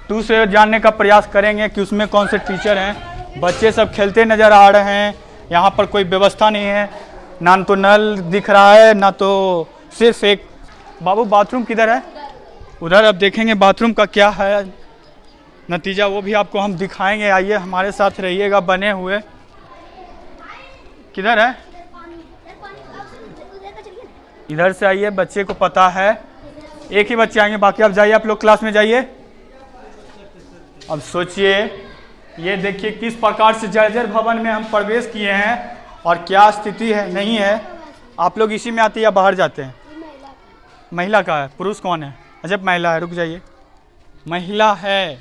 2 से जानने का प्रयास करेंगे कि उसमें कौन से टीचर हैं। बच्चे सब खेलते नज़र आ रहे हैं। यहाँ पर कोई व्यवस्था नहीं है, ना तो नल दिख रहा है, ना तो सिर्फ एक। बाबू बाथरूम किधर है? उधर। अब देखेंगे बाथरूम का क्या है नतीजा, वो भी आपको हम दिखाएंगे। आइए हमारे साथ रहिएगा बने हुए। किधर है? इधर से आइए, बच्चे को पता है। एक ही बच्चे आएंगे, बाकी आप जाइए, आप लोग क्लास में जाइए। अब सोचिए, ये देखिए किस प्रकार से जर्जर भवन में हम प्रवेश किए हैं और क्या स्थिति है, नहीं है। आप लोग इसी में आते या बाहर जाते हैं? महिला का है। पुरुष कौन है? अच्छा महिला है, रुक जाइए। महिला है।